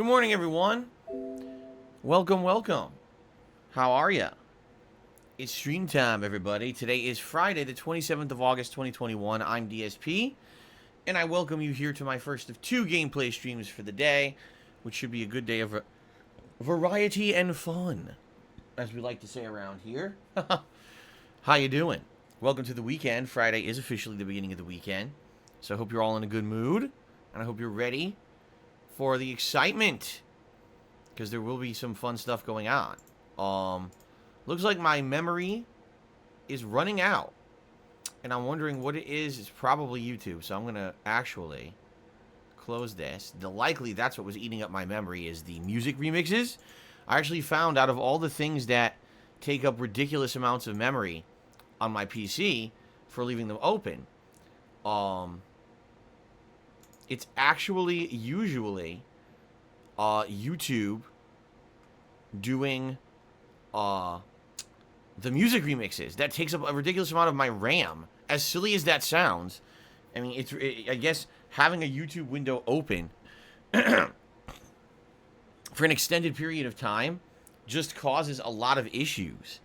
Good morning, everyone. Welcome, welcome. How are ya? It's stream time, everybody. Today is Friday, the 27th of August, 2021. I'm DSP, and I welcome you here to my first of two gameplay streams for the day, which should be a good day of variety and fun, as we like to say around here. How you doing? Welcome to the weekend. Friday is officially the beginning of the weekend, so I hope you're all in a good mood, and I hope you're ready for the excitement, because there will be some fun stuff going on. Looks like my memory is running out, and I'm wondering what it is. It's probably YouTube, so I'm gonna actually close this. Likely that's what was eating up my memory, is the music remixes. I actually found, out of all the things that take up ridiculous amounts of memory on my PC for leaving them open, it's actually usually YouTube doing the music remixes. That takes up a ridiculous amount of my RAM. As silly as that sounds, I mean, I guess having a YouTube window open for an extended period of time just causes a lot of issues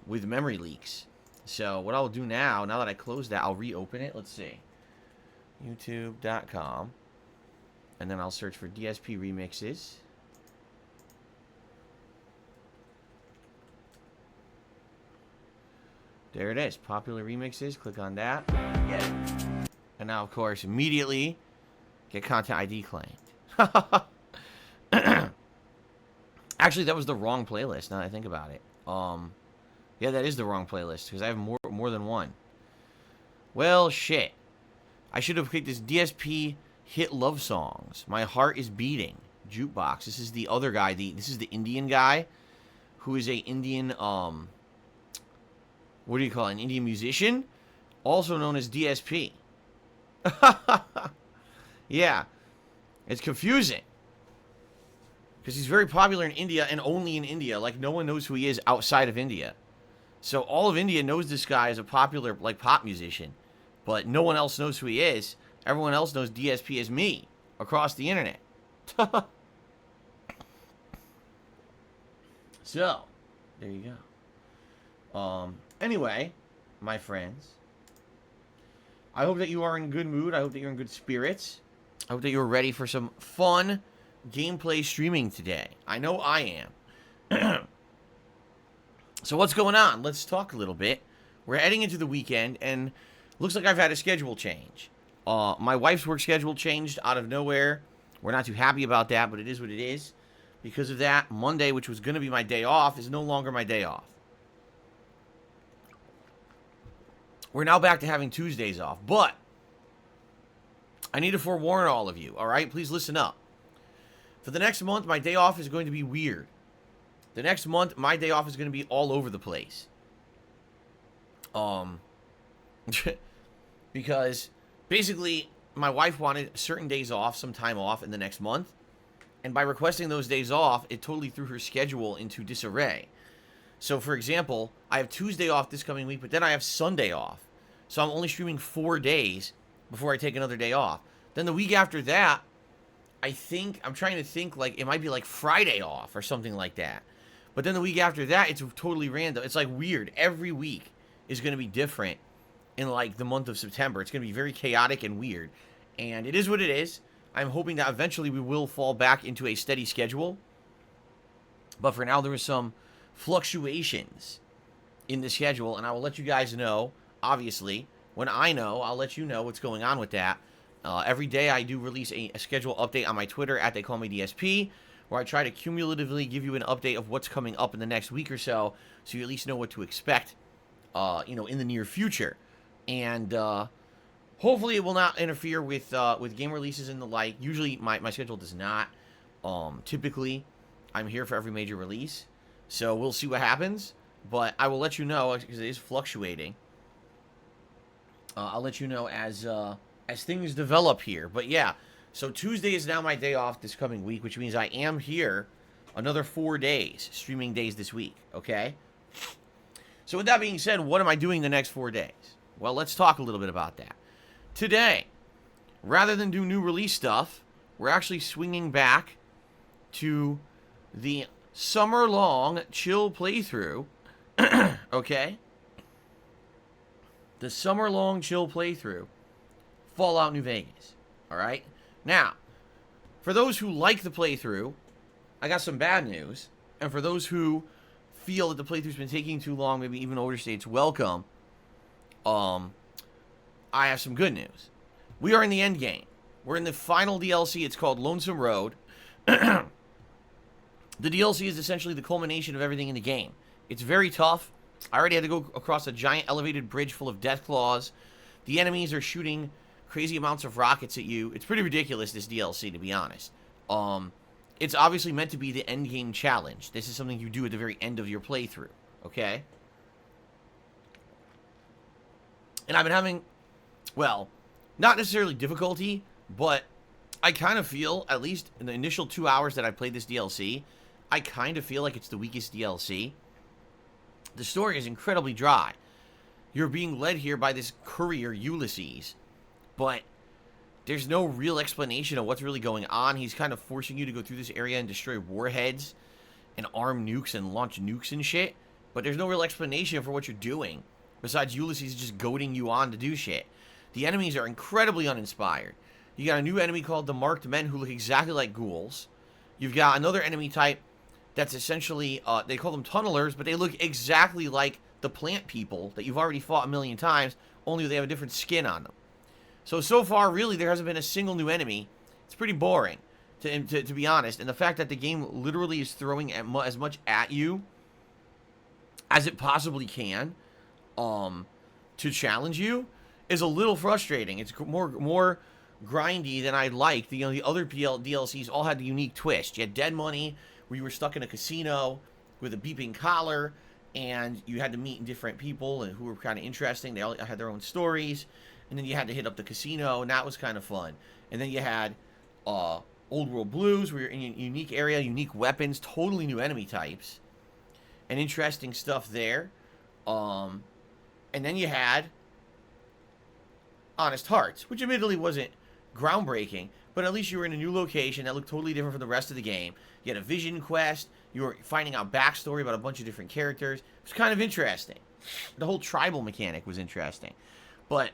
with memory leaks. So what I'll do now that I closed that, I'll reopen it. Let's see. YouTube.com, and then I'll search for DSP remixes. There it is, popular remixes. Click on that, get it. And now, of course, immediately get content ID claimed. Actually, that was the wrong playlist, now that I think about it. Yeah, that is the wrong playlist, because I have more than one. Well, shit. I should have picked this DSP hit love songs. My heart is beating. Jukebox. This is the other guy. This is the Indian guy, who is a Indian, what do you call it? An Indian musician, also known as DSP. Yeah, it's confusing, because he's very popular in India, and only in India. Like, no one knows who he is outside of India. So all of India knows this guy as a popular, like, pop musician. But no one else knows who he is. Everyone else knows DSP as me across the internet. So, there you go. Anyway, my friends, I hope that you are in good mood. I hope that you're in good spirits. I hope that you're ready for some fun gameplay streaming today. I know I am. So what's going on? Let's talk a little bit. We're heading into the weekend, and looks like I've had a schedule change. My wife's work schedule changed out of nowhere. We're not too happy about that, but it is what it is. Because of that, Monday, which was going to be my day off, is no longer my day off. We're now back to having Tuesdays off. But I need to forewarn all of you, all right? Please listen up. For the next month, my day off is going to be weird. The next month, my day off is going to be all over the place. Because basically my wife wanted certain days off, some time off in the next month, and by requesting those days off, it totally threw her schedule into disarray. So for example, I have Tuesday off this coming week, but then I have Sunday off, so I'm only streaming 4 days before I take another day off. Then the week after that, I'm trying to think, like, it might be like Friday off or something like that. But then the week after that, it's totally random. It's like weird. Every week is going to be different in, like, the month of September. It's going to be very chaotic and weird. And it is what it is. I'm hoping that eventually we will fall back into a steady schedule. But for now, there are some fluctuations in the schedule. And I will let you guys know, obviously. When I know, I'll let you know what's going on with that. Every day I do release a schedule update on my Twitter, @TheyCallMeDSP, where I try to cumulatively give you an update of what's coming up in the next week or so you at least know what to expect, in the near future. And hopefully it will not interfere with game releases and the like. Usually my schedule does not. Typically, I'm here for every major release. So we'll see what happens. But I will let you know, because it is fluctuating. I'll let you know as things develop here. But yeah, so Tuesday is now my day off this coming week, which means I am here another 4 days, streaming days this week, okay? So with that being said, what am I doing the next 4 days? Well, let's talk a little bit about that. Today, rather than do new release stuff, we're actually swinging back to the summer-long chill playthrough. Okay? The summer-long chill playthrough, Fallout New Vegas. Alright? Now, for those who like the playthrough, I got some bad news. And for those who feel that the playthrough's been taking too long, maybe even overstay its welcome, I have some good news. We are in the end game. We're in the final DLC. It's called Lonesome Road. The DLC is essentially the culmination of everything in the game. It's very tough. I already had to go across a giant elevated bridge full of death claws. The enemies are shooting crazy amounts of rockets at you. It's pretty ridiculous, this DLC, to be honest. It's obviously meant to be the end game challenge. This is something you do at the very end of your playthrough, okay? And I've been having, well, not necessarily difficulty, but I kind of feel, at least in the initial 2 hours that I played this DLC, I kind of feel like it's the weakest DLC. The story is incredibly dry. You're being led here by this courier, Ulysses, but there's no real explanation of what's really going on. He's kind of forcing you to go through this area and destroy warheads and arm nukes and launch nukes and shit, but there's no real explanation for what you're doing, besides Ulysses just goading you on to do shit. The enemies are incredibly uninspired. You got a new enemy called the Marked Men who look exactly like ghouls. You've got another enemy type that's essentially, they call them tunnelers, but they look exactly like the plant people that you've already fought a million times, only they have a different skin on them. So far, really, there hasn't been a single new enemy. It's pretty boring, to be honest. And the fact that the game literally is throwing as much at you as it possibly can to challenge you is a little frustrating. It's more grindy than I liked. The other DLCs all had the unique twist. You had Dead Money, where you were stuck in a casino with a beeping collar, and you had to meet different people and who were kind of interesting. They all had their own stories. And then you had to hit up the casino, and that was kind of fun. And then you had Old World Blues, where you're in a unique area, unique weapons, totally new enemy types, and interesting stuff there. And then you had Honest Hearts, which admittedly wasn't groundbreaking, but at least you were in a new location that looked totally different from the rest of the game. You had a vision quest. You were finding out backstory about a bunch of different characters. It was kind of interesting. The whole tribal mechanic was interesting. But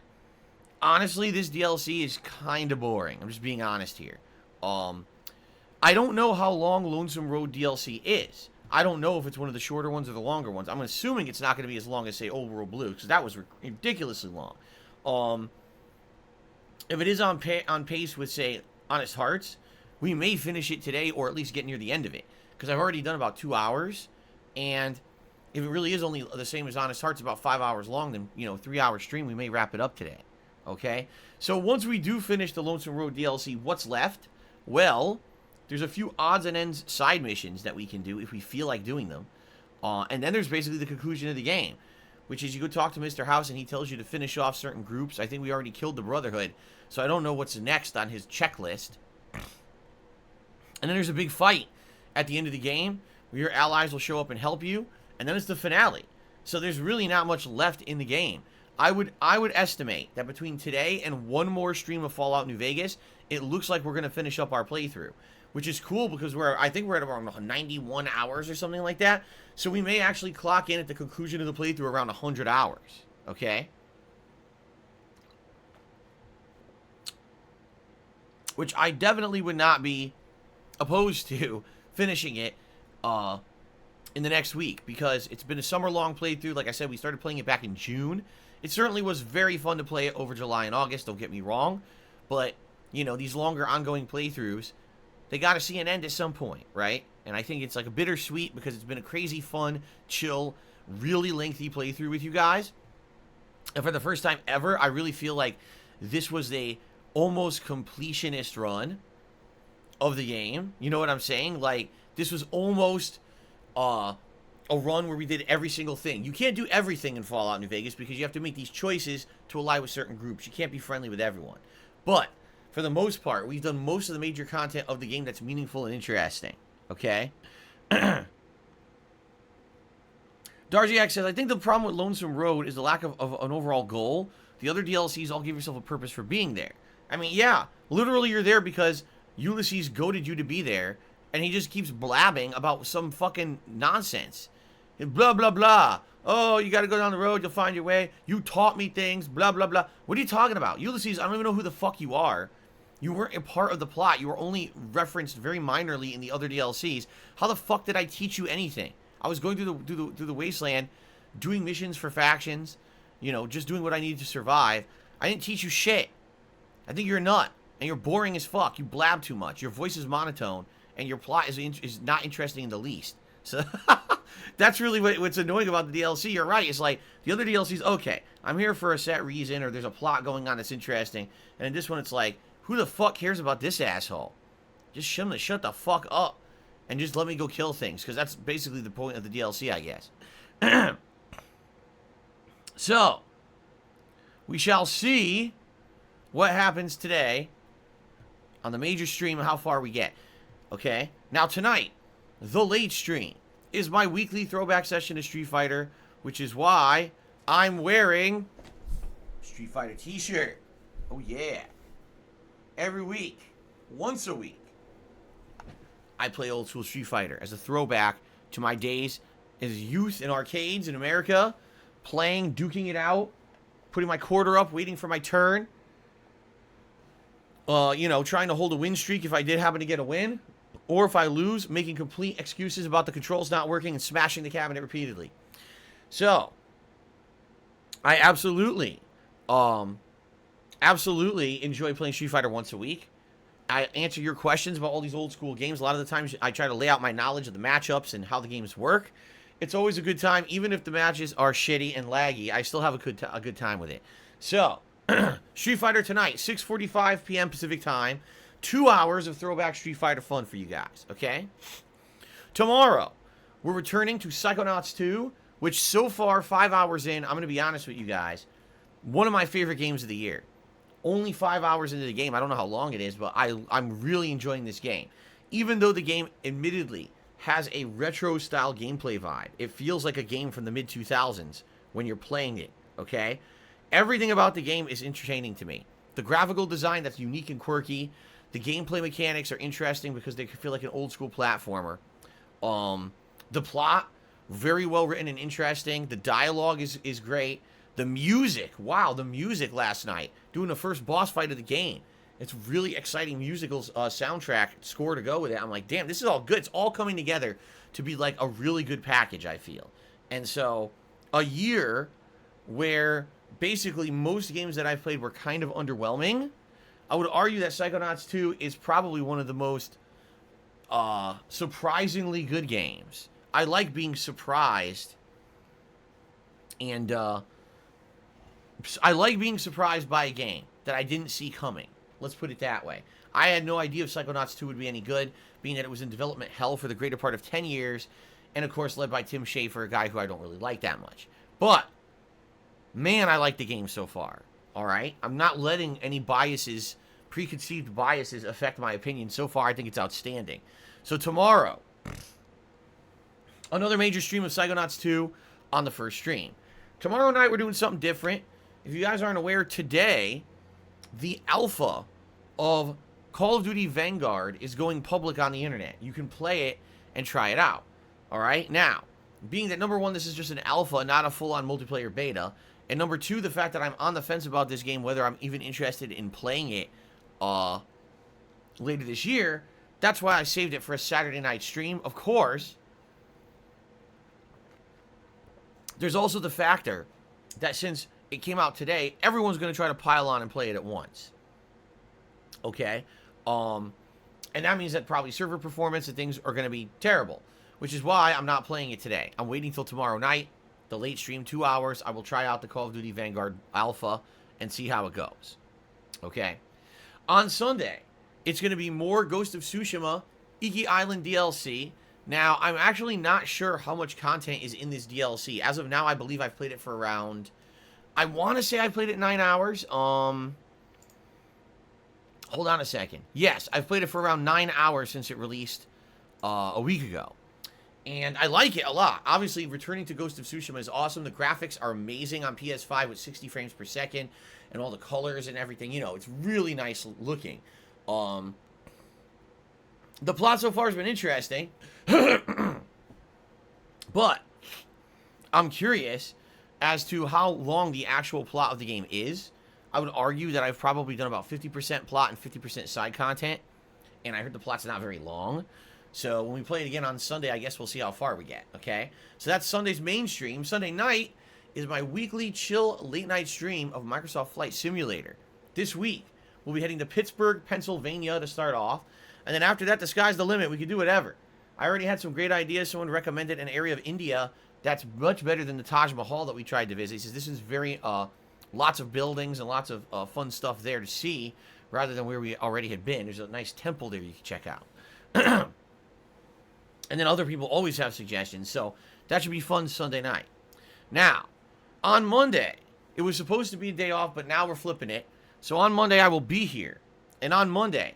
honestly, this DLC is kind of boring. I'm just being honest here. I don't know how long Lonesome Road DLC is. I don't know if it's one of the shorter ones or the longer ones. I'm assuming it's not going to be as long as, say, Old World Blue, because that was ridiculously long. If it is on pace with, say, Honest Hearts, we may finish it today or at least get near the end of it, because I've already done about 2 hours, and if it really is only the same as Honest Hearts, about 5 hours long, then, 3-hour stream, we may wrap it up today. Okay, so once we do finish the Lonesome Road DLC, what's left? Well, there's a few odds and ends side missions that we can do if we feel like doing them. And then there's basically the conclusion of the game, which is you go talk to Mr. House and he tells you to finish off certain groups. I think we already killed the Brotherhood, so I don't know what's next on his checklist. And then there's a big fight at the end of the game where your allies will show up and help you, and then it's the finale. So there's really not much left in the game. I would estimate that between today and one more stream of Fallout New Vegas, it looks like we're going to finish up our playthrough, which is cool because I think we're at around 91 hours or something like that. So we may actually clock in at the conclusion of the playthrough around 100 hours, okay? Which I definitely would not be opposed to finishing it in the next week, because it's been a summer-long playthrough. Like I said, we started playing it back in June. It certainly was very fun to play it over July and August, don't get me wrong. But, these longer ongoing playthroughs, they got to see an end at some point, right? And I think it's like a bittersweet because it's been a crazy, fun, chill, really lengthy playthrough with you guys. And for the first time ever, I really feel like this was a almost completionist run of the game. You know what I'm saying? Like, this was almost a run where we did every single thing. You can't do everything in Fallout New Vegas because you have to make these choices to ally with certain groups. You can't be friendly with everyone. But for the most part, we've done most of the major content of the game that's meaningful and interesting. Okay? Darziak says, I think the problem with Lonesome Road is the lack of an overall goal. The other DLCs all give yourself a purpose for being there. I mean, yeah, literally you're there because Ulysses goaded you to be there, and he just keeps blabbing about some fucking nonsense. Blah, blah, blah. Oh, you got to go down the road. You'll find your way. You taught me things. Blah, blah, blah. What are you talking about? Ulysses, I don't even know who the fuck you are. You weren't a part of the plot. You were only referenced very minorly in the other DLCs. How the fuck did I teach you anything? I was going through the wasteland, doing missions for factions, you know, just doing what I needed to survive. I didn't teach you shit. I think you're a nut, and you're boring as fuck. You blab too much. Your voice is monotone, and your plot is not interesting in the least. So that's really what's annoying about the DLC. You're right. It's like the other DLCs, okay, I'm here for a set reason, or there's a plot going on that's interesting. And in this one, it's like, who the fuck cares about this asshole? Just shut the fuck up and just let me go kill things, because that's basically the point of the DLC, I guess. So, we shall see what happens today on the major stream and how far we get. Okay? Now, tonight, the late stream is my weekly throwback session to Street Fighter, which is why I'm wearing Street Fighter t-shirt. Oh, yeah. Every week, once a week, I play old school Street Fighter as a throwback to my days as youth in arcades in America, playing, duking it out, putting my quarter up, waiting for my turn. You know, trying to hold a win streak if I did happen to get a win. Or if I lose, making complete excuses about the controls not working and smashing the cabinet repeatedly. So, I absolutely enjoy playing Street Fighter once a week. I answer your questions about all these old school games. A lot of the times I try to lay out my knowledge of the matchups and how the games work. It's always a good time. Even if the matches are shitty and laggy, I still have a good time with it. So, Street Fighter tonight, 6:45 p.m. Pacific time. 2 hours of throwback Street Fighter fun for you guys, okay? Tomorrow, we're returning to Psychonauts 2, which so far, 5 hours in, I'm going to be honest with you guys, one of my favorite games of the year. Only 5 hours into the game. I don't know how long it is, but I'm really enjoying this game. Even though the game, admittedly, has a retro-style gameplay vibe. It feels like a game from the mid-2000s when you're playing it, okay? Everything about the game is entertaining to me. The graphical design, that's unique and quirky. The gameplay mechanics are interesting because they feel like an old-school platformer. The plot, very well written and interesting. The dialogue is great. The music, wow, the music last night, doing the first boss fight of the game. It's really exciting musical soundtrack score to go with it. I'm like, damn, this is all good. It's all coming together to be like a really good package, I feel. And so, a year where basically most games that I've played were kind of underwhelming. I would argue that Psychonauts 2 is probably one of the most surprisingly good games. I like being surprised, and I like being surprised by a game that I didn't see coming. Let's put it that way. I had no idea if Psychonauts 2 would be any good, being that it was in development hell for the greater part of 10 years, and of course led by Tim Schafer, a guy who I don't really like that much. But, man, I like the game so far. Alright? I'm not letting any biases, preconceived biases, affect my opinion. So far, I think it's outstanding. So tomorrow, another major stream of Psychonauts 2 on the first stream. Tomorrow night, we're doing something different. If you guys aren't aware, today, the alpha of Call of Duty Vanguard is going public on the internet. You can play it and try it out. Alright? Now, being that number one, this is just an alpha, not a full-on multiplayer beta. And number two, the fact that I'm on the fence about this game, whether I'm even interested in playing it later this year, that's why I saved it for a Saturday night stream. Of course, there's also the factor that since it came out today, everyone's going to try to pile on and play it at once. Okay? And that means that probably server performance and things are going to be terrible, which is why I'm not playing it today. I'm waiting till tomorrow night. The late stream, 2 hours. I will try out the Call of Duty Vanguard Alpha and see how it goes. Okay. On Sunday, it's going to be more Ghost of Tsushima Iki Island DLC. Now, I'm actually not sure how much content is in this DLC. As of now, I believe I've played it for around... I want to say I played it 9 hours. Hold on a second. Yes, I've played it for around 9 hours since it released a week ago. And I like it a lot. Obviously, returning to Ghost of Tsushima is awesome. The graphics are amazing on PS5 with 60 frames per second. And all the colors and everything. You know, it's really nice looking. The plot so far has been interesting, but I'm curious as to how long the actual plot of the game is. I would argue that I've probably done about 50% plot and 50% side content, and I heard the plot's not very long. So when we play it again on Sunday, I guess we'll see how far we get, okay? So that's Sunday's main stream. Sunday night is my weekly chill late night stream of Microsoft Flight Simulator. This week, we'll be heading to Pittsburgh, Pennsylvania to start off, and then after that, the sky's the limit. We can do whatever. I already had some great ideas. Someone recommended an area of India that's much better than the Taj Mahal that we tried to visit. He says this is very lots of buildings and lots of fun stuff there to see, rather than where we already had been. There's a nice temple there you can check out. And then other people always have suggestions, so that should be fun Sunday night. Now, on Monday, it was supposed to be a day off, but now we're flipping it. So on Monday, I will be here. And on Monday,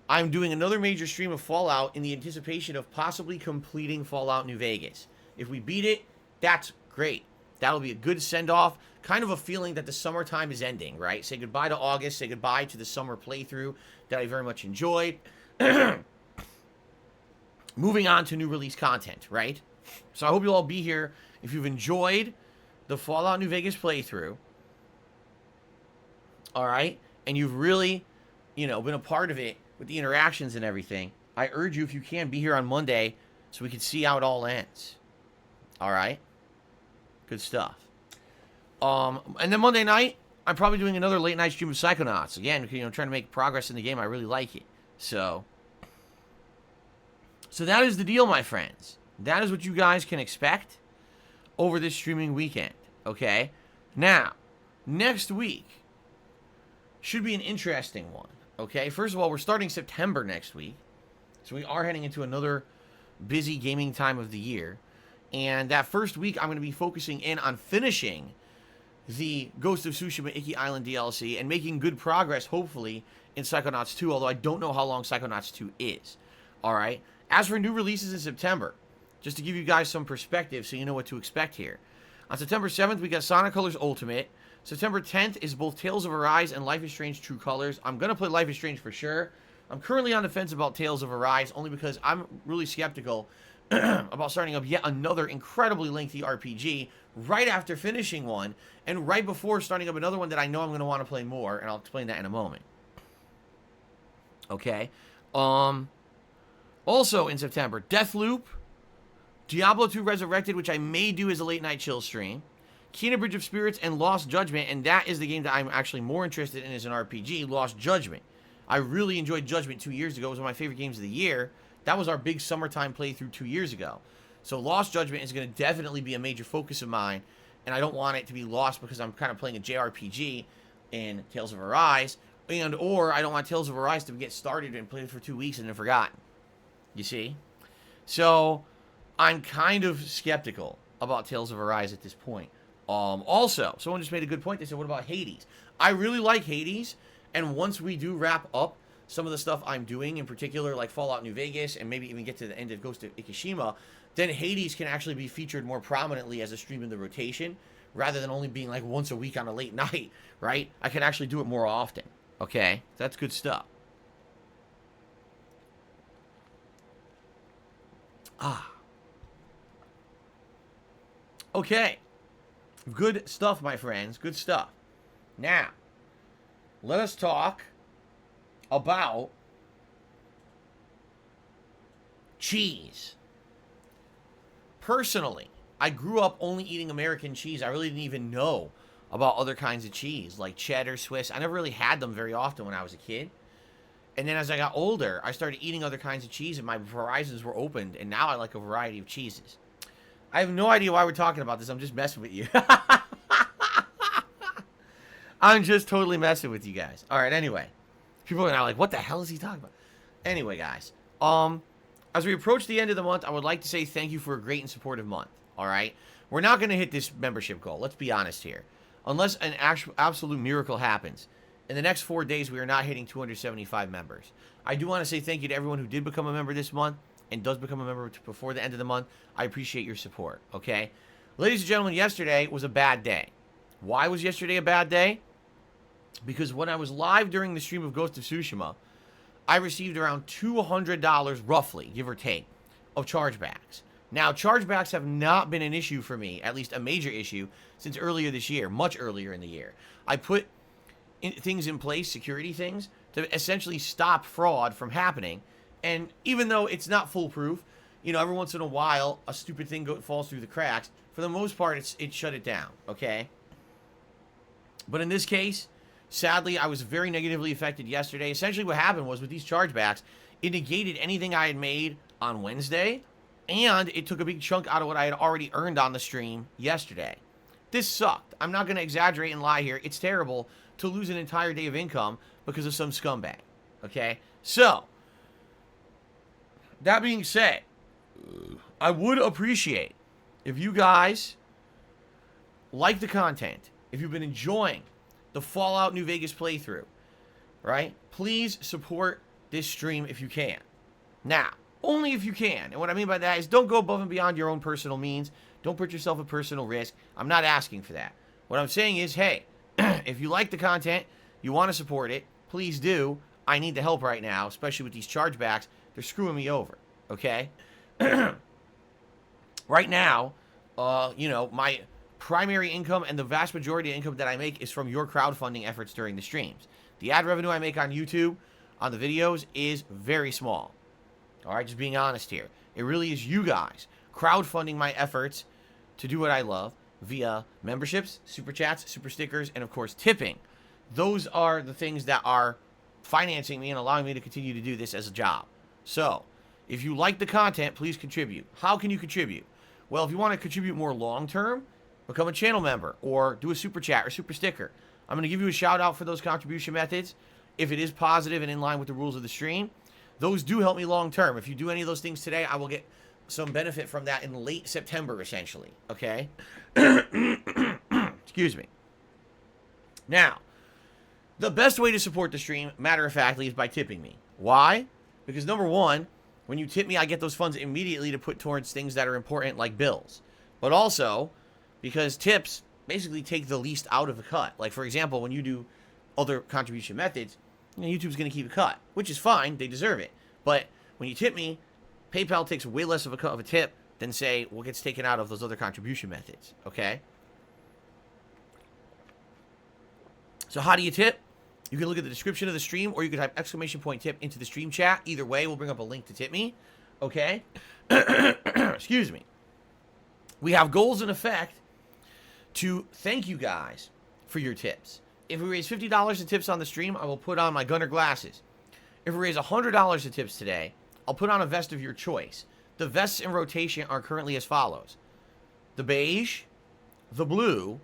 I'm doing another major stream of Fallout in the anticipation of possibly completing Fallout New Vegas. If we beat it, that's great. That'll be a good send-off. Kind of a feeling that the summertime is ending, right? Say goodbye to August. Say goodbye to the summer playthrough that I very much enjoyed. Moving on to new release content, right? So I hope you'll all be here. If you've enjoyed the Fallout New Vegas playthrough, all right, and you've really, been a part of it with the interactions and everything, I urge you, if you can, be here on Monday so we can see how it all ends. All right? Good stuff. And then Monday night, I'm probably doing another late night stream of Psychonauts. Again, trying to make progress in the game. I really like it. So that is the deal, my friends. That is what you guys can expect over this streaming weekend. Okay? Now, next week should be an interesting one. Okay? First of all, we're starting September next week. So we are heading into another busy gaming time of the year. And that first week, I'm going to be focusing in on finishing the Ghost of Tsushima Iki Island DLC and making good progress, hopefully, in Psychonauts 2, although I don't know how long Psychonauts 2 is. All right? As for new releases in September, just to give you guys some perspective so you know what to expect here. On September 7th, we got Sonic Colors Ultimate. September 10th is both Tales of Arise and Life is Strange True Colors. I'm going to play Life is Strange for sure. I'm currently on the fence about Tales of Arise, only because I'm really skeptical about starting up yet another incredibly lengthy RPG right after finishing one, and right before starting up another one that I know I'm going to want to play more, and I'll explain that in a moment. Okay? Also in September, Deathloop, Diablo 2 Resurrected, which I may do as a late night chill stream, Kena Bridge of Spirits, and Lost Judgment, and that is the game that I'm actually more interested in as an RPG, Lost Judgment. I really enjoyed Judgment 2 years ago. It was one of my favorite games of the year. That was our big summertime playthrough 2 years ago. So Lost Judgment is going to definitely be a major focus of mine, and I don't want it to be lost because I'm kind of playing a JRPG in Tales of Arise, or I don't want Tales of Arise to get started and played for 2 weeks and then forgotten. You see? So I'm kind of skeptical about Tales of Arise at this point. Also, someone just made a good point. They said, what about Hades? I really like Hades, and once we do wrap up some of the stuff I'm doing, in particular like Fallout New Vegas, and maybe even get to the end of Ghost of Tsushima, then Hades can actually be featured more prominently as a stream in the rotation, rather than only being like once a week on a late night, right? I can actually do it more often, okay? That's good stuff. Okay. Good stuff, my friends. Good stuff. Now, let us talk about cheese. Personally, I grew up only eating American cheese. I really didn't even know about other kinds of cheese, like cheddar, Swiss. I never really had them very often when I was a kid. And then as I got older, I started eating other kinds of cheese, and my horizons were opened, and now I like a variety of cheeses. I have no idea why we're talking about this. I'm just messing with you. I'm just totally messing with you guys. All right, anyway. People are now like, what the hell is he talking about? Anyway, guys. As we approach the end of the month, I would like to say thank you for a great and supportive month. All right? We're not going to hit this membership goal. Let's be honest here. Unless an absolute miracle happens. In the next 4 days, we are not hitting 275 members. I do want to say thank you to everyone who did become a member this month and does become a member before the end of the month. I appreciate your support, okay? Ladies and gentlemen, yesterday was a bad day. Why was yesterday a bad day? Because when I was live during the stream of Ghost of Tsushima, I received around $200, roughly, give or take, of chargebacks. Now, chargebacks have not been an issue for me, at least a major issue, since earlier this year, much earlier in the year. I put things in place, security things, to essentially stop fraud from happening. And even though it's not foolproof, every once in a while, a stupid thing falls through the cracks. For the most part, it shut it down, okay? But in this case, sadly, I was very negatively affected yesterday. Essentially what happened was with these chargebacks, it negated anything I had made on Wednesday, and it took a big chunk out of what I had already earned on the stream yesterday. This sucked. I'm not going to exaggerate and lie here. It's terrible to lose an entire day of income because of some scumbag, okay? So, that being said, I would appreciate if you guys like the content, if you've been enjoying the Fallout New Vegas playthrough, right? Please support this stream if you can. Now, only if you can. And what I mean by that is don't go above and beyond your own personal means. Don't put yourself at personal risk. I'm not asking for that. What I'm saying is, hey, if you like the content, you want to support it, please do. I need the help right now, especially with these chargebacks. They're screwing me over, okay? Right now, my primary income and the vast majority of income that I make is from your crowdfunding efforts during the streams. The ad revenue I make on YouTube, on the videos, is very small. All right, just being honest here. It really is you guys crowdfunding my efforts to do what I love via memberships, super chats, super stickers, and of course tipping. Those are the things that are financing me and allowing me to continue to do this as a job. So, if you like the content, please contribute. How can you contribute? Well, if you want to contribute more long-term, become a channel member or do a super chat or super sticker. I'm going to give you a shout out for those contribution methods if it is positive and in line with the rules of the stream. Those do help me long-term. If you do any of those things today, I will get some benefit from that in late September, essentially. Okay? Excuse me. Now, the best way to support the stream, matter of factly, is by tipping me. Why? Because number one, when you tip me, I get those funds immediately to put towards things that are important, like bills. But also, because tips basically take the least out of a cut. Like, for example, when you do other contribution methods, YouTube's going to keep a cut, which is fine. They deserve it. But when you tip me, PayPal takes way less of a cut of a tip than, say, what gets taken out of those other contribution methods, okay? So how do you tip? You can look at the description of the stream, or you can type !tip into the stream chat. Either way, we'll bring up a link to tip me, okay? Excuse me. We have goals in effect to thank you guys for your tips. If we raise $50 in tips on the stream, I will put on my Gunner glasses. If we raise $100 in tips today, I'll put on a vest of your choice. The vests in rotation are currently as follows: the beige, the blue,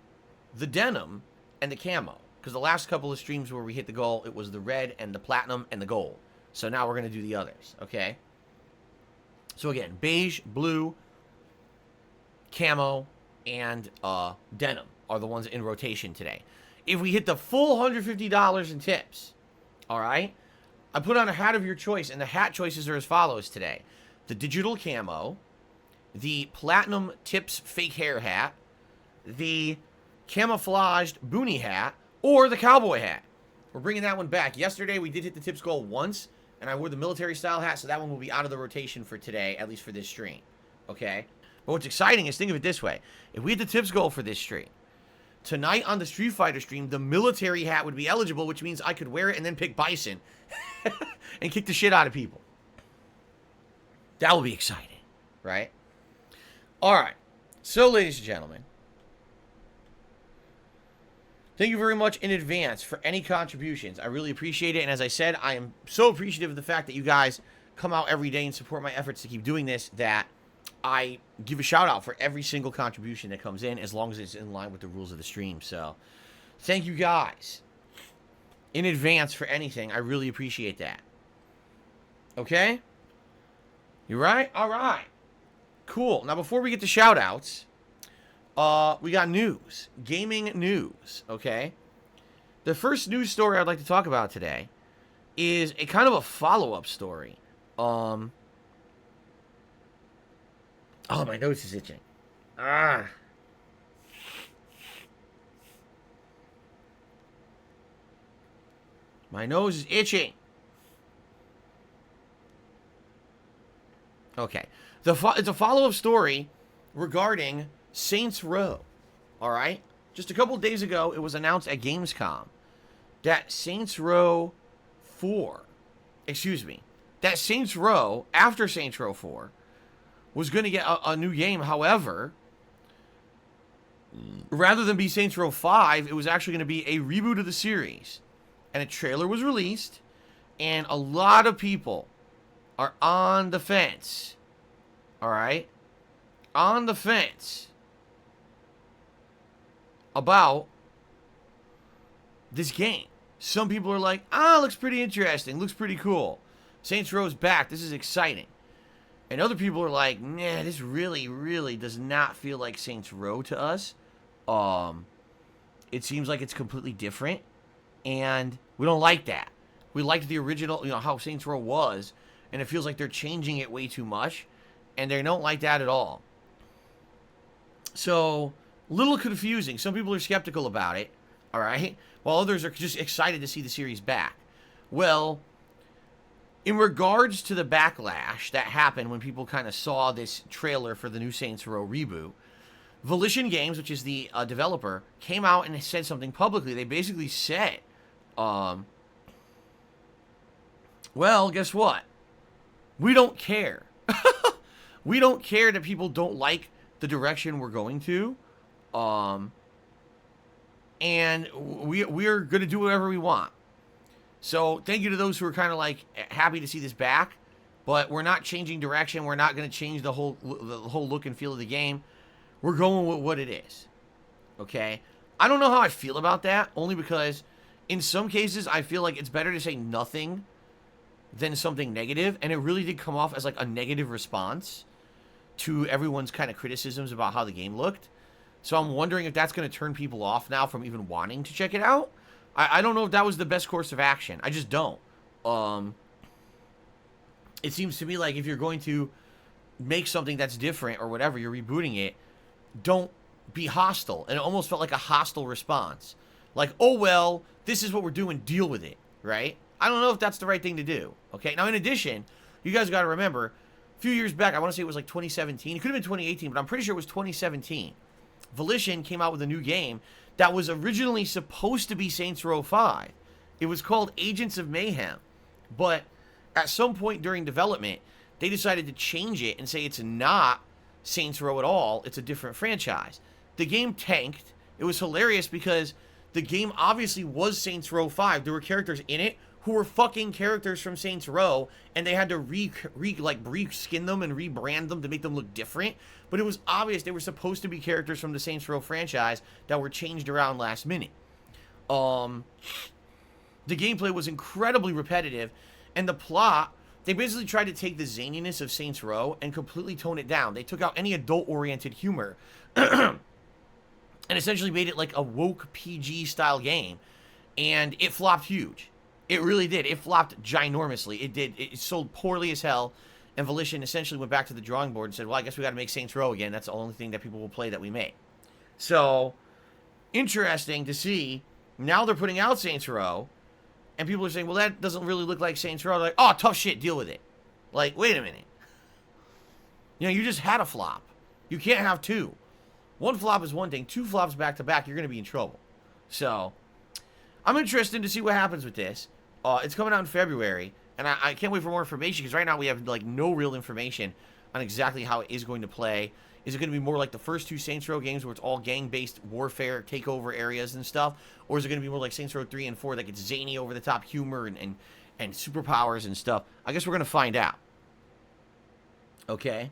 the denim, and the camo. Because the last couple of streams where we hit the goal, it was the red and the platinum and the gold. So now we're going to do the others, okay? So again, beige, blue, camo, and denim are the ones in rotation today. If we hit the full $150 in tips, all right, I put on a hat of your choice, and the hat choices are as follows today: the digital camo, the platinum tips fake hair hat, the camouflaged boonie hat, or the cowboy hat. We're bringing that one back. Yesterday, we did hit the tips goal once, and I wore the military style hat, so that one will be out of the rotation for today, at least for this stream, okay? But what's exciting is, think of it this way: if we hit the tips goal for this stream, tonight on the Street Fighter stream, the military hat would be eligible, which means I could wear it and then pick Bison and kick the shit out of people. That will be exciting, right? All right. So, ladies and gentlemen, thank you very much in advance for any contributions. I really appreciate it. And as I said, I am so appreciative of the fact that you guys come out every day and support my efforts to keep doing this, that I give a shout out for every single contribution that comes in, as long as it's in line with the rules of the stream. So, thank you guys in advance for anything. I really appreciate that. Okay? You right? All right. Cool. Now, before we get to shout outs, we got news. Gaming news, okay? The first news story I'd like to talk about today is a kind of a follow-up story. Oh, my nose is itching. Ah. My nose is itching. Okay. It's a follow-up story regarding Saints Row. All right? Just a couple of days ago, it was announced at Gamescom that Saints Row 4, that Saints Row, after Saints Row 4, was going to get a new game. However, rather than be Saints Row 5, it was actually going to be a reboot of the series. And a trailer was released, and a lot of people are on the fence. All right? On the fence about this game. Some people are like, looks pretty interesting, looks pretty cool. Saints Row's back, this is exciting. And other people are like, nah, this really, really does not feel like Saints Row to us. It seems like it's completely different, and we don't like that. We liked the original, how Saints Row was, and it feels like they're changing it way too much, and they don't like that at all. So, a little confusing. Some people are skeptical about it, all right? While others are just excited to see the series back. Well, in regards to the backlash that happened when people kind of saw this trailer for the new Saints Row reboot, Volition Games, which is the developer, came out and said something publicly. They basically said, well, guess what? We don't care. We don't care that people don't like the direction we're going to. And we're going to do whatever we want. So thank you to those who are kind of like happy to see this back, but we're not changing direction. We're not going to change the whole look and feel of the game. We're going with what it is. Okay? I don't know how I feel about that, only because in some cases I feel like it's better to say nothing than something negative, and it really did come off as like a negative response to everyone's kind of criticisms about how the game looked. So I'm wondering if that's going to turn people off now from even wanting to check it out. I don't know if that was the best course of action. I just don't. It seems to me like if you're going to make something that's different or whatever, you're rebooting it, don't be hostile. And it almost felt like a hostile response. Like, oh, well, this is what we're doing, deal with it, right? I don't know if that's the right thing to do, okay? Now, in addition, you guys got to remember, a few years back, I want to say it was like 2017. It could have been 2018, but I'm pretty sure it was 2017. Volition came out with a new game that was originally supposed to be Saints Row 5. It was called Agents of Mayhem. But at some point during development, they decided to change it and say it's not Saints Row at all. It's a different franchise. The game tanked. It was hilarious because the game obviously was Saints Row 5. There were characters in it who were fucking characters from Saints Row, and they had to re-skin them and rebrand them to make them look different. But it was obvious they were supposed to be characters from the Saints Row franchise that were changed around last minute. The gameplay was incredibly repetitive, and the plot, they basically tried to take the zaniness of Saints Row and completely tone it down. They took out any adult-oriented humor and essentially made it like a woke PG-style game, and it flopped huge. It really did. It flopped ginormously. It did. It sold poorly as hell, and Volition essentially went back to the drawing board and said, well, I guess we got to make Saints Row again. That's the only thing that people will play that we make. So, interesting to see. Now they're putting out Saints Row, and people are saying, well, that doesn't really look like Saints Row. They're like, oh, tough shit, deal with it. Like, wait a minute. You just had a flop. You can't have two. One flop is one thing. Two flops back to back, you're going to be in trouble. So, I'm interested to see what happens with this. It's coming out in February, and I can't wait for more information, because right now we have, like, no real information on exactly how it is going to play. Is it going to be more like the first two Saints Row games where it's all gang-based warfare, takeover areas and stuff? Or is it going to be more like Saints Row 3 and 4 that gets zany, over-the-top humor and superpowers and stuff? I guess we're going to find out. Okay?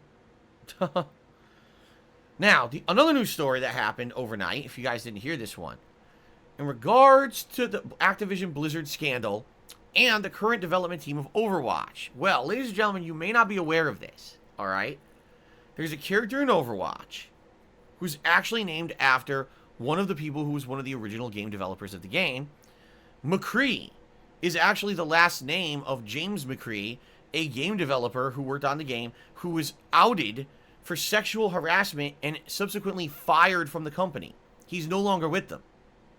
Now, another news story that happened overnight, if you guys didn't hear this one, in regards to the Activision Blizzard scandal and the current development team of Overwatch. Well, ladies and gentlemen, you may not be aware of this, all right? There's a character in Overwatch who's actually named after one of the people who was one of the original game developers of the game. McCree is actually the last name of James McCree, a game developer who worked on the game, who was outed for sexual harassment and subsequently fired from the company. He's no longer with them.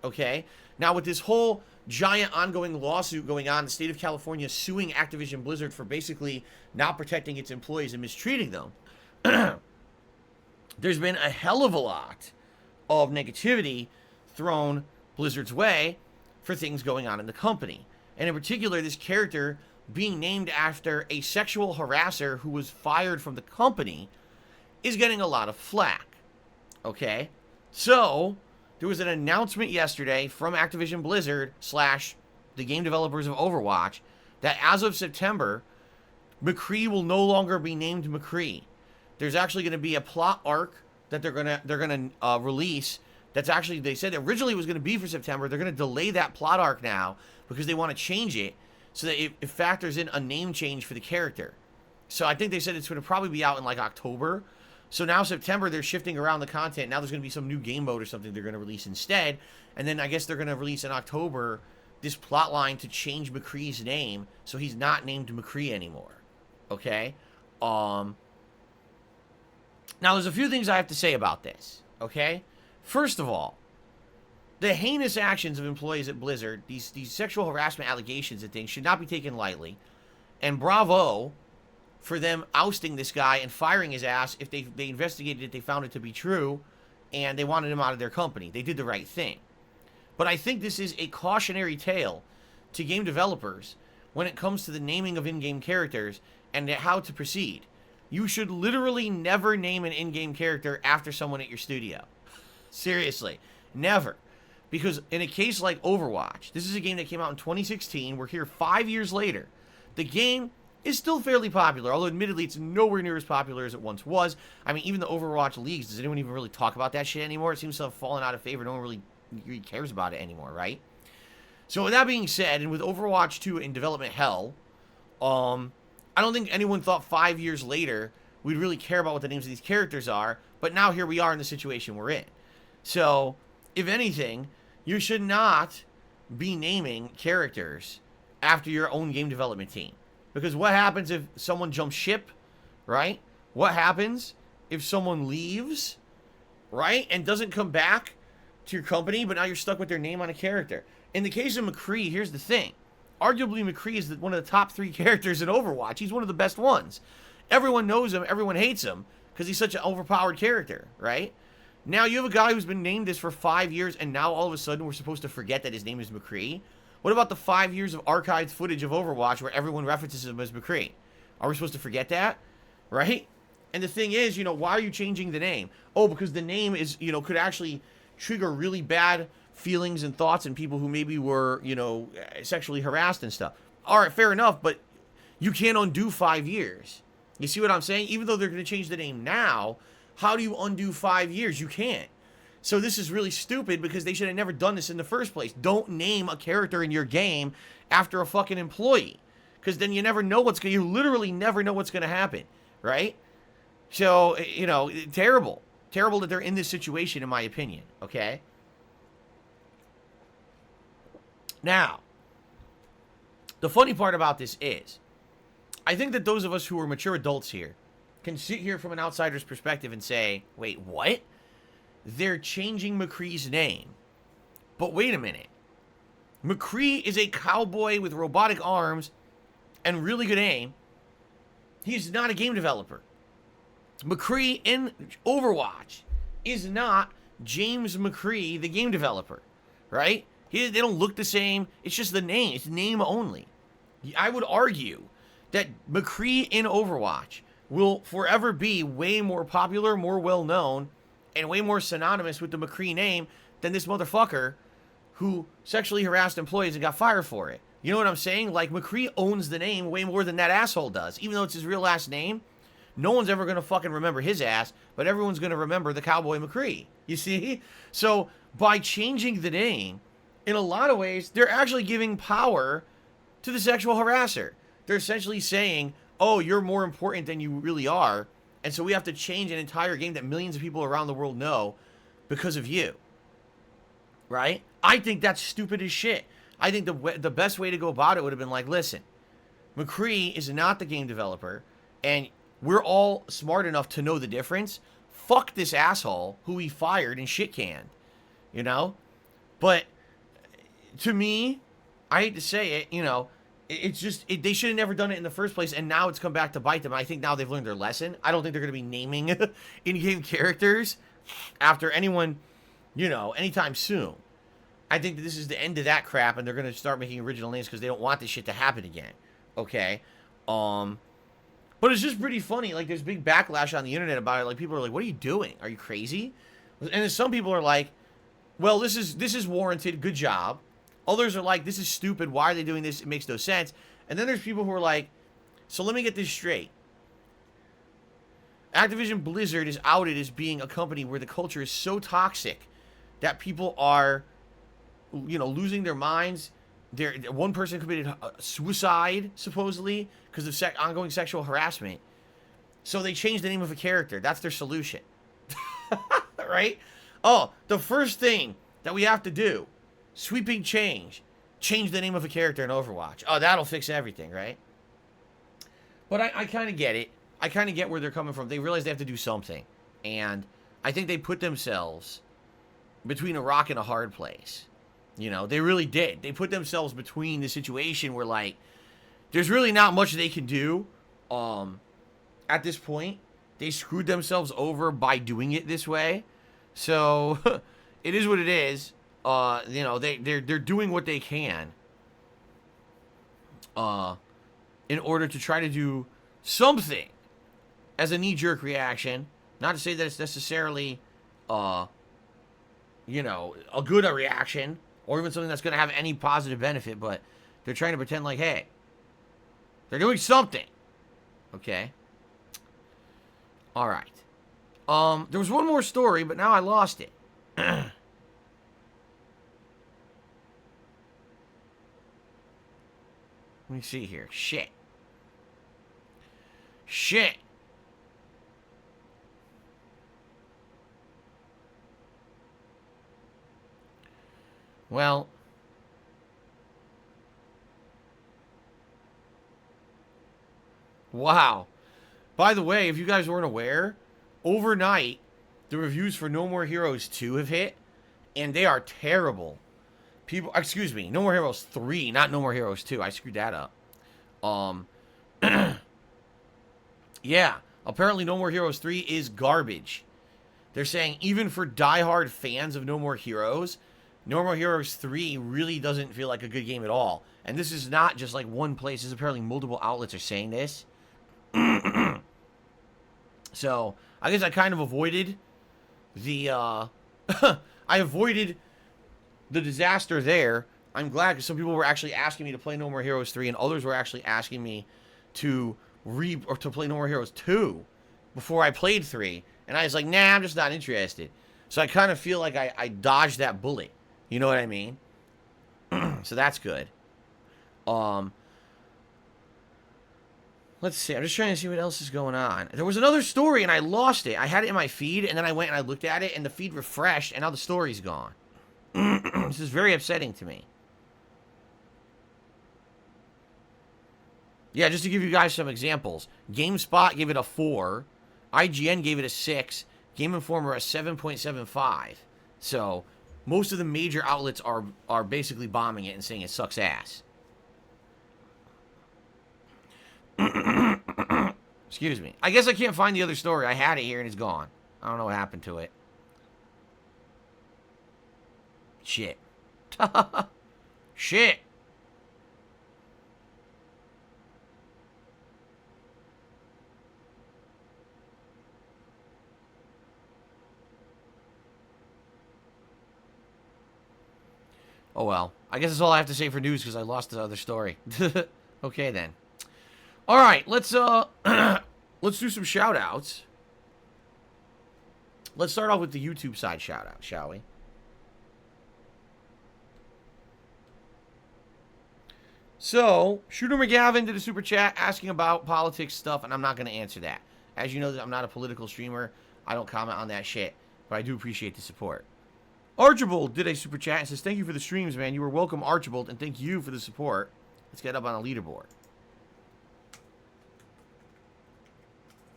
Okay? Now, with this whole giant ongoing lawsuit going on. The state of California suing Activision Blizzard for basically not protecting its employees and mistreating them. There's been a hell of a lot of negativity thrown Blizzard's way for things going on in the company. And in particular, this character being named after a sexual harasser who was fired from the company is getting a lot of flack. Okay? So, there was an announcement yesterday from Activision Blizzard / the game developers of Overwatch that as of September, McCree will no longer be named McCree. There's actually going to be a plot arc that they're gonna release. That's actually, they said originally it was going to be for September. They're going to delay that plot arc now because they want to change it so that it factors in a name change for the character. So I think they said it's going to probably be out in like October. So now September, they're shifting around the content. Now there's going to be some new game mode or something they're going to release instead. And then I guess they're going to release in October this plot line to change McCree's name so he's not named McCree anymore. Okay? Now there's a few things I have to say about this. Okay? First of all, the heinous actions of employees at Blizzard, these sexual harassment allegations and things, should not be taken lightly. And bravo for them ousting this guy and firing his ass if they investigated it, they found it to be true, and they wanted him out of their company. They did the right thing. But I think this is a cautionary tale to game developers when it comes to the naming of in-game characters and how to proceed. You should literally never name an in-game character after someone at your studio. Seriously. Never. Because in a case like Overwatch, this is a game that came out in 2016. We're here 5 years later. The game is still fairly popular, although admittedly it's nowhere near as popular as it once was. I mean, even the Overwatch leagues, does anyone even really talk about that shit anymore? It seems to have fallen out of favor. No one really cares about it anymore, right? So with that being said, and with Overwatch 2 in development hell, I don't think anyone thought 5 years later we'd really care about what the names of these characters are, but now here we are in the situation we're in. So, if anything, you should not be naming characters after your own game development team. Because what happens if someone jumps ship, right? What happens if someone leaves, right? And doesn't come back to your company, but now you're stuck with their name on a character. In the case of McCree, here's the thing. Arguably, McCree is one of the top 3 characters in Overwatch. He's one of the best ones. Everyone knows him. Everyone hates him because he's such an overpowered character, right? Now you have a guy who's been named this for 5 years, and now all of a sudden we're supposed to forget that his name is McCree? What about the 5 years of archived footage of Overwatch where everyone references him as McCree? Are we supposed to forget that? Right? And the thing is, why are you changing the name? Oh, because the name is, could actually trigger really bad feelings and thoughts in people who maybe were, sexually harassed and stuff. All right, fair enough, but you can't undo 5 years. You see what I'm saying? Even though they're going to change the name now, how do you undo 5 years? You can't. So this is really stupid because they should have never done this in the first place. Don't name a character in your game after a fucking employee. Because then you never know you literally never know what's going to happen. Right? So, terrible. Terrible that they're in this situation, in my opinion. Okay? Now, the funny part about this is, I think that those of us who are mature adults here can sit here from an outsider's perspective and say, wait, what? They're changing McCree's name. But wait a minute. McCree is a cowboy with robotic arms and really good aim. He's not a game developer. McCree in Overwatch is not James McCree, the game developer. Right? They don't look the same. It's just the name. It's name only. I would argue that McCree in Overwatch will forever be way more popular, more well-known, and way more synonymous with the McCree name than this motherfucker who sexually harassed employees and got fired for it. You know what I'm saying? Like, McCree owns the name way more than that asshole does. Even though it's his real last name, no one's ever going to fucking remember his ass, but everyone's going to remember the cowboy McCree. You see? So, by changing the name, in a lot of ways, they're actually giving power to the sexual harasser. They're essentially saying, oh, you're more important than you really are, and so we have to change an entire game that millions of people around the world know because of you. Right? I think that's stupid as shit. I think the best way to go about it would have been like, listen, McCree is not the game developer, and we're all smart enough to know the difference. Fuck this asshole who he fired and shit canned. But to me, I hate to say it, you know, it's just, they should have never done it in the first place, and now it's come back to bite them. I think now they've learned their lesson. I don't think they're going to be naming in-game characters after anyone, you know, anytime soon. I think that this is the end of that crap, and they're going to start making original names because they don't want this shit to happen again. Okay? But it's just pretty funny. Like, there's big backlash on the internet about it. Like, people are like, what are you doing? Are you crazy? And then some people are like, well, this is warranted. Good job. Others are like, this is stupid. Why are they doing this? It makes no sense. And then there's people who are like, so let me get this straight. Activision Blizzard is outed as being a company where the culture is so toxic that people are, you know, losing their minds. One person committed suicide, supposedly, because of ongoing sexual harassment. So they changed the name of a character. That's their solution. Right? Oh, the first thing that we have to do, sweeping change the name of a character in Overwatch. Oh, that'll fix everything, right? But I kind of get it. I kind of get where they're coming from. They realize they have to do something. And I think they put themselves between a rock and a hard place. You know, they really did. They put themselves between the situation where, like, there's really not much they can do at this point. They screwed themselves over by doing it this way. So, it is what it is. You know, they're doing what they can in order to try to do something as a knee-jerk reaction. Not to say that it's necessarily, you know, a good reaction, or even something that's going to have any positive benefit, but they're trying to pretend like, hey, they're doing something. Okay? All right. There was one more story, but now I lost it. Let me see here. Shit. Well, wow. By the way, if you guys weren't aware, overnight, the reviews for No More Heroes 2 have hit, and they are terrible. People, excuse me, No More Heroes 3, not No More Heroes 2. I screwed that up. Yeah, apparently No More Heroes 3 is garbage. They're saying even for diehard fans of No More Heroes, No More Heroes 3 really doesn't feel like a good game at all. And this is not just like one place. This is apparently multiple outlets are saying this. So, I guess I kind of avoided the, I avoided the disaster there. I'm glad because some people were actually asking me to play No More Heroes 3, and others were actually asking me to play No More Heroes 2 before I played 3. And I was like, nah, I'm just not interested. So I kind of feel like I dodged that bullet. You know what I mean? So that's good. Let's see. I'm just trying to see what else is going on. There was another story, and I lost it. I had it in my feed, and then I went and I looked at it, and the feed refreshed, and now the story's gone. This is very upsetting to me. Yeah, just to give you guys some examples. GameSpot gave it a 4. IGN gave it a 6. Game Informer a 7.75. So, most of the major outlets are basically bombing it and saying it sucks ass. Excuse me. I guess I can't find the other story. I had it here and it's gone. I don't know what happened to it. Shit. Shit. Oh well. I guess that's all I have to say for news because I lost the other story. Okay then. All right, let's let's do some shout outs. Let's start off with the YouTube side shout out, shall we? So, Shooter McGavin did a super chat asking about politics stuff, and I'm not going to answer that. As you know, I'm not a political streamer. I don't comment on that shit, but I do appreciate the support. Archibald did a super chat and says, thank you for the streams, man. You were welcome, Archibald, and thank you for the support. Let's get up on a leaderboard.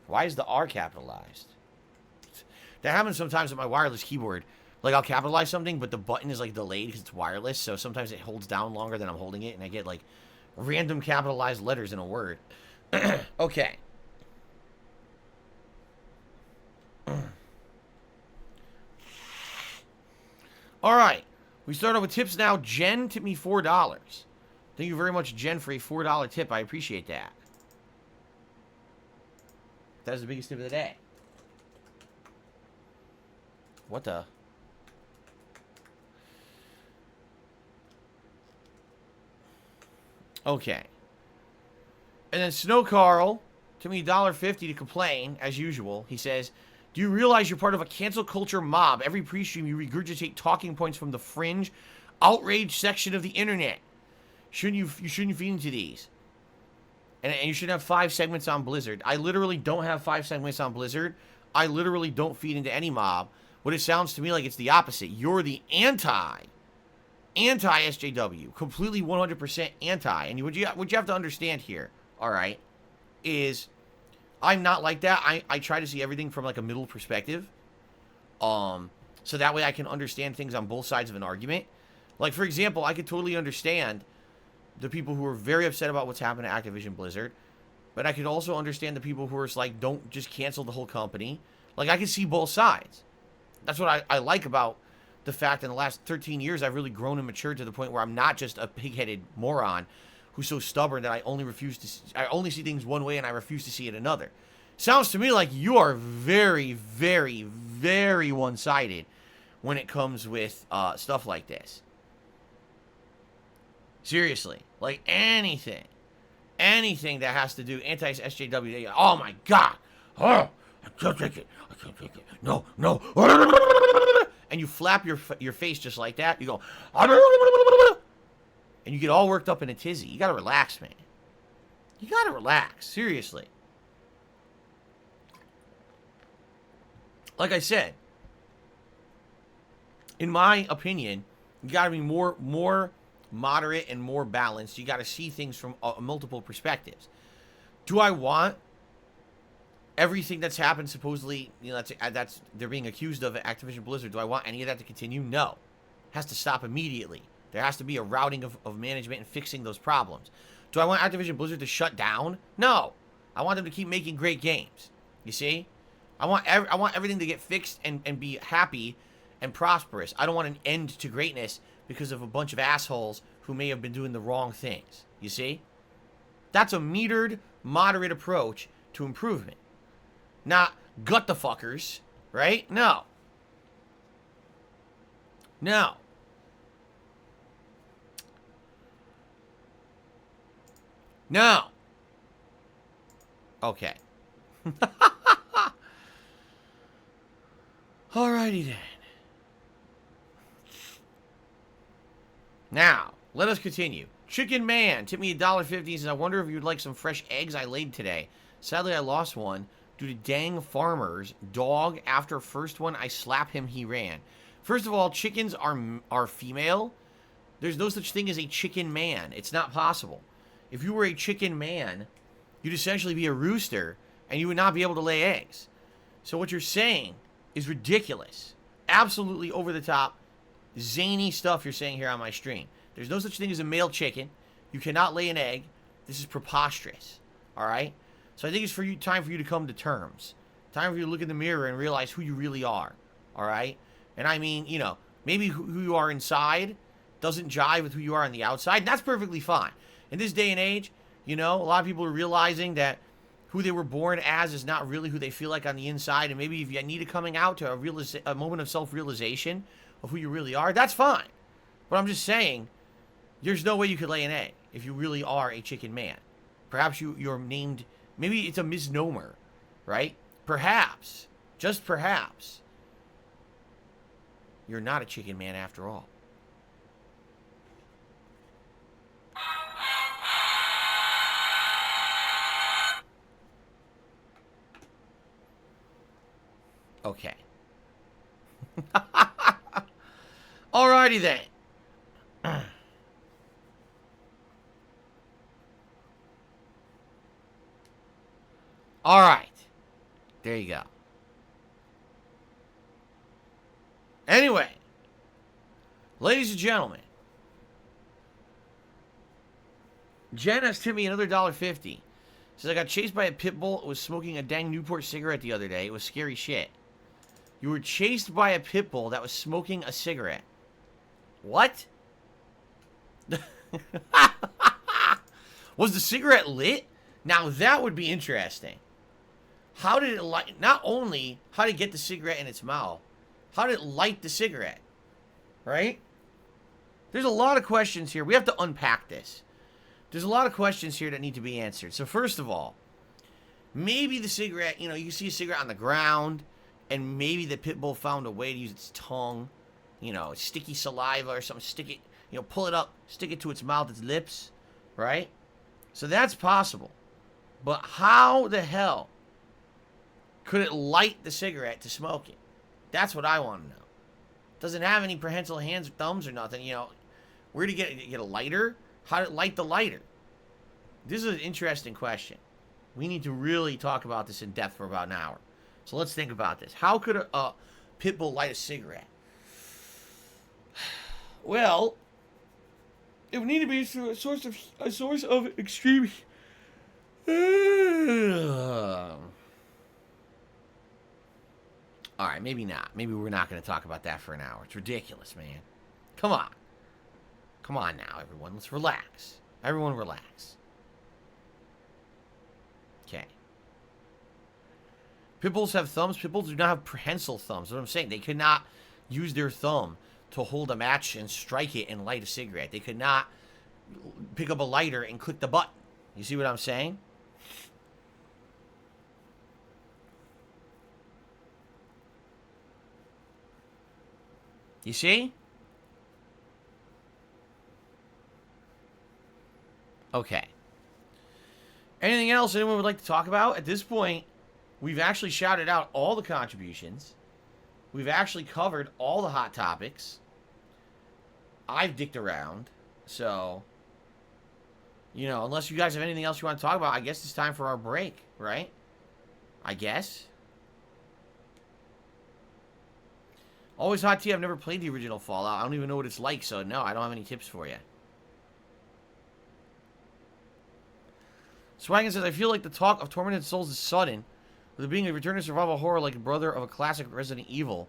Why is the R capitalized? That happens sometimes with my wireless keyboard. Like, I'll capitalize something, but the button is, like, delayed because it's wireless, so sometimes it holds down longer than I'm holding it, and I get, like, random capitalized letters in a word. Okay. All right. We start off with tips now. Jen tipped me $4. Thank you very much, Jen, for a $4 tip. I appreciate that. That's the biggest tip of the day. What the? Okay. And then Snow Carl took me $1.50 to complain, as usual. He says, do you realize you're part of a cancel culture mob? Every pre-stream you regurgitate talking points from the fringe, outrage section of the internet. You shouldn't feed into these. And you should have 5 segments on Blizzard. I literally don't have 5 segments on Blizzard. I literally don't feed into any mob. What it sounds to me like it's the opposite. You're the anti-SJW, completely 100% anti. And what you have to understand here, all right, is I'm not like that. I try to see everything from like a middle perspective, so that way I can understand things on both sides of an argument. Like, for example, I could totally understand the people who are very upset about what's happened to Activision Blizzard, but I could also understand the people who are like, don't just cancel the whole company. Like, I can see both sides. That's what I like about the fact in the last 13 years I've really grown and matured to the point where I'm not just a pig-headed moron who's so stubborn that I only see things one way and I refuse to see it another. Sounds to me like you are very, very, very one-sided when it comes with stuff like this. Seriously, like anything that has to do anti-SJW. Oh my God! Oh, I can't take it. I can't take it. No. And you flap your face just like that. You go, and you get all worked up in a tizzy. You gotta relax, man. You gotta relax. Seriously. Like I said, in my opinion, you gotta be more moderate and more balanced. You gotta see things from multiple perspectives. Do I want everything that's happened, supposedly, that's they're being accused of at Activision Blizzard, do I want any of that to continue? No. It has to stop immediately. There has to be a routing of management and fixing those problems. Do I want Activision Blizzard to shut down? No. I want them to keep making great games. You see? I want everything to get fixed and be happy and prosperous. I don't want an end to greatness because of a bunch of assholes who may have been doing the wrong things. You see? That's a metered, moderate approach to improvement. Not gut the fuckers, right? No. Okay. Alrighty then. Now, let us continue. Chicken Man tipped me $1.50 and says, I wonder if you'd like some fresh eggs I laid today. Sadly, I lost one due to dang farmers. Dog, after first one, I slap him, he ran. First of all, chickens are female. There's no such thing as a chicken man. It's not possible. If you were a chicken man, you'd essentially be a rooster, and you would not be able to lay eggs. So what you're saying is ridiculous. Absolutely over the top, zany stuff you're saying here on my stream. There's no such thing as a male chicken. You cannot lay an egg. This is preposterous. All right? So I think it's time for you to come to terms. Time for you to look in the mirror and realize who you really are. All right? And I mean, maybe who you are inside doesn't jive with who you are on the outside. And that's perfectly fine. In this day and age, a lot of people are realizing that who they were born as is not really who they feel like on the inside. And maybe if you need a coming out to a moment of self-realization of who you really are, that's fine. But I'm just saying, there's no way you could lay an egg if you really are a chicken man. Perhaps you're named, maybe it's a misnomer, right? Perhaps, just perhaps, you're not a chicken man after all. Okay. Alrighty then. Alright. There you go. Anyway, ladies and gentlemen, Jen has tipped me another $1.50. Says, I got chased by a pit bull. It was smoking a dang Newport cigarette the other day. It was scary shit. You were chased by a pit bull that was smoking a cigarette. What? Was the cigarette lit? Now that would be interesting. How did it light? Not only how did it get the cigarette in its mouth, how did it light the cigarette? Right? There's a lot of questions here. We have to unpack this. There's a lot of questions here that need to be answered. So first of all, maybe the cigarette, you know, you see a cigarette on the ground, and maybe the pit bull found a way to use its tongue, you know, sticky saliva or something, stick it, you know, pull it up, stick it to its mouth, its lips, right? So that's possible. But how the hell could it light the cigarette to smoke it? That's what I want to know. Doesn't have any prehensile hands or thumbs or nothing, you know. Where did it get it? Did it get a lighter? How did it light the lighter? This is an interesting question. We need to really talk about this in depth for about an hour. So let's think about this. How could a pit bull light a cigarette? Well, it would need to be a source of extreme. All right, maybe not. Maybe we're not going to talk about that for an hour. It's ridiculous, man. Come on. Come on now, everyone. Let's relax. Everyone relax. Okay. Pit bulls have thumbs. Pit bulls do not have prehensile thumbs. That's what I'm saying. They could not use their thumb to hold a match and strike it and light a cigarette. They could not pick up a lighter and click the button. You see what I'm saying? You see? Okay. Anything else anyone would like to talk about? At this point, we've actually shouted out all the contributions. We've actually covered all the hot topics. I've dicked around. So, you know, unless you guys have anything else you want to talk about, I guess it's time for our break, right? I guess. Always hot tea. I've never played the original Fallout. I don't even know what it's like, so no, I don't have any tips for you. Swaggin says, I feel like the talk of Tormented Souls is sudden. With it being a return to survival horror like a brother of a classic Resident Evil.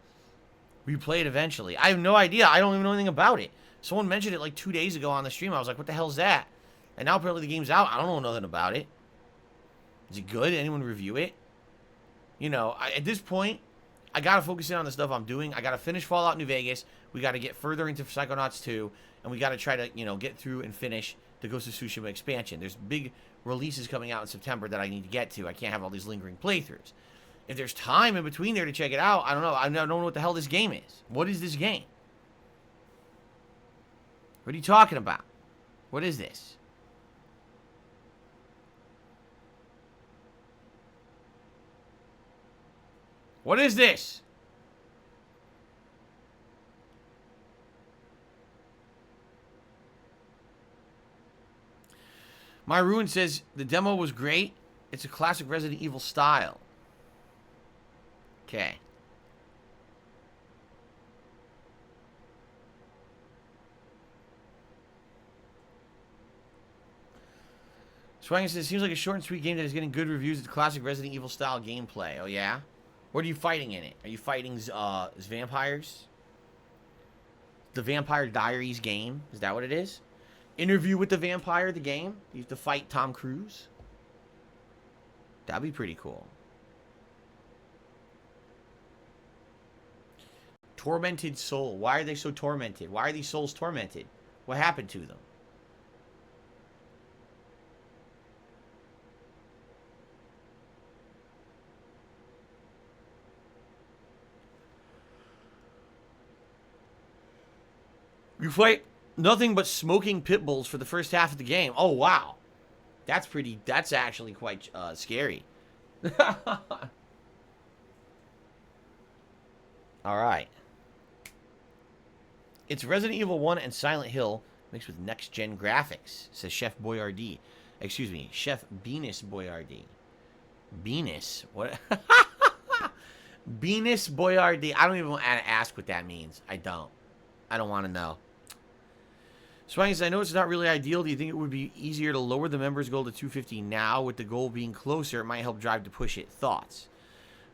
We play it eventually. I have no idea. I don't even know anything about it. Someone mentioned it like 2 days ago on the stream. I was like, what the hell is that? And now apparently the game's out. I don't know nothing about it. Is it good? Anyone review it? You know, at this point, I got to focus in on the stuff I'm doing. I got to finish Fallout New Vegas. We got to get further into Psychonauts 2. And we got to try to, you know, get through and finish the Ghost of Tsushima expansion. There's big releases coming out in September that I need to get to. I can't have all these lingering playthroughs. If there's time in between there to check it out, I don't know. I don't know what the hell this game is. What is this game? What are you talking about? What is this? What is this? My Ruin says, the demo was great. It's a classic Resident Evil style. Okay. Swaggin says, seems like a short and sweet game that is getting good reviews. It's classic Resident Evil style gameplay. Oh, yeah? What are you fighting in it? Are you fighting vampires? The Vampire Diaries game? Is that what it is? Interview with the Vampire, the game? You have to fight Tom Cruise? That'd be pretty cool. Tormented soul. Why are they so tormented? Why are these souls tormented? What happened to them? You fight nothing but smoking pit bulls for the first half of the game. Oh, wow. That's actually quite scary. Alright. It's Resident Evil 1 and Silent Hill mixed with next-gen graphics, says Chef Boyardee. Excuse me, Chef Venus Boyardee. Venus? What? Venus Boyardee. I don't even want to ask what that means. I don't want to know. Swaggy says, I know it's not really ideal. Do you think it would be easier to lower the members' goal to 250 now? With the goal being closer, it might help drive to push it. Thoughts?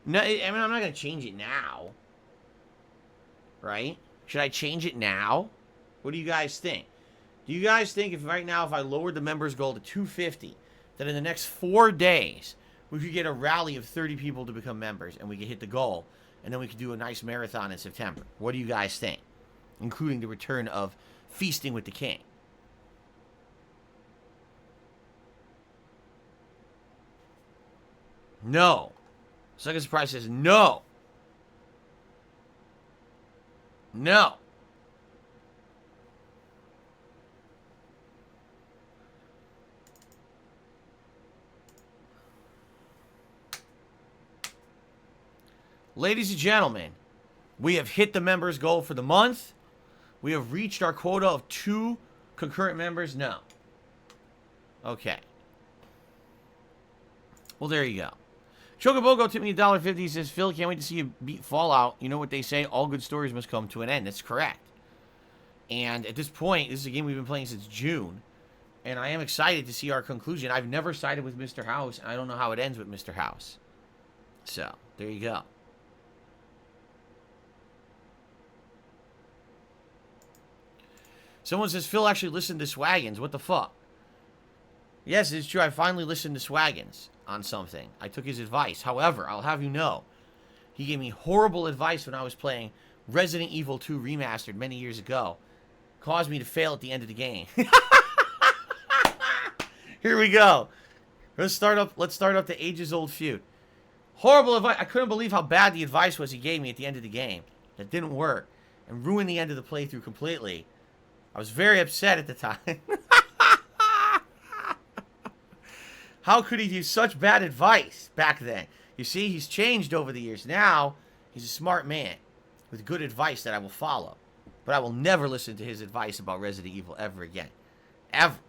No, I mean, I'm not going to change it now. Right? Should I change it now? What do you guys think? Do you guys think if right now, if I lowered the members' goal to 250, that in the next 4 days, we could get a rally of 30 people to become members, and we could hit the goal, and then we could do a nice marathon in September? What do you guys think? Including the return of Feasting with the King. No. Second Surprise says no. No. Ladies and gentlemen, we have hit the members goal for the month. We have reached our quota of 2 concurrent members. No. Okay. Well, there you go. Chocobogo tipped me $1.50. He says, Phil, can't wait to see you beat Fallout. You know what they say, all good stories must come to an end. That's correct. And at this point, this is a game we've been playing since June. And I am excited to see our conclusion. I've never sided with Mr. House, and I don't know how it ends with Mr. House. So, there you go. Someone says, Phil actually listened to Swaggins. What the fuck? Yes, it's true. I finally listened to Swaggins on something. I took his advice. However, I'll have you know, he gave me horrible advice when I was playing Resident Evil 2 Remastered many years ago. Caused me to fail at the end of the game. Here we go. Let's start up the ages-old feud. Horrible advice. I couldn't believe how bad the advice was he gave me at the end of the game. That didn't work. And ruined the end of the playthrough completely. I was very upset at the time. How could he give such bad advice back then? You see, he's changed over the years. Now, he's a smart man with good advice that I will follow. But I will never listen to his advice about Resident Evil ever again. Ever.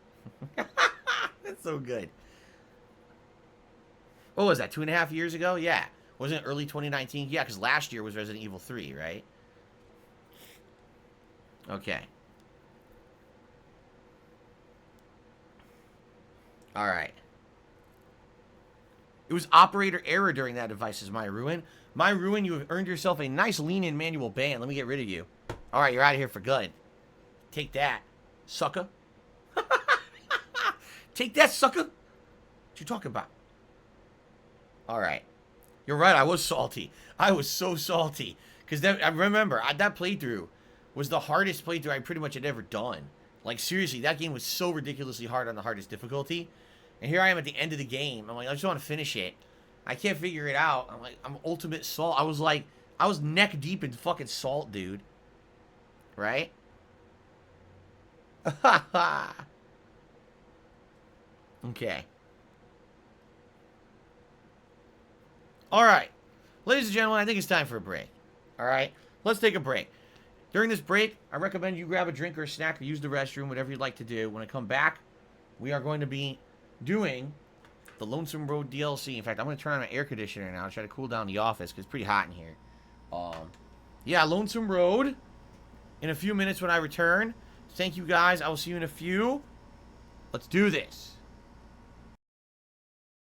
That's so good. What was that, 2.5 years ago? Yeah. Wasn't it early 2019? Yeah, because last year was Resident Evil 3, right? Okay. All right. It was operator error during that device is my ruin. My ruin, you have earned yourself a nice lean-in manual ban. Let me get rid of you. All right, you're out of here for good. Take that, sucker. Take that, sucker. What you talking about? All right. You're right, I was salty. I was so salty. Because I remember, that playthrough was the hardest playthrough I pretty much had ever done. Like, seriously, that game was so ridiculously hard on the hardest difficulty. And here I am at the end of the game. I'm like, I just want to finish it. I can't figure it out. I'm like, I'm ultimate salt. I was neck deep in fucking salt, dude. Right? Okay. Alright. Ladies and gentlemen, I think it's time for a break. Alright? Let's take a break. During this break, I recommend you grab a drink or a snack or use the restroom, whatever you'd like to do. When I come back, we are going to be doing the Lonesome Road DLC. In fact, I'm going to turn on my air conditioner now to try to cool down the office because it's pretty hot in here. Yeah, Lonesome Road in a few minutes when I return. Thank you guys. I will see you in a few. Let's do this.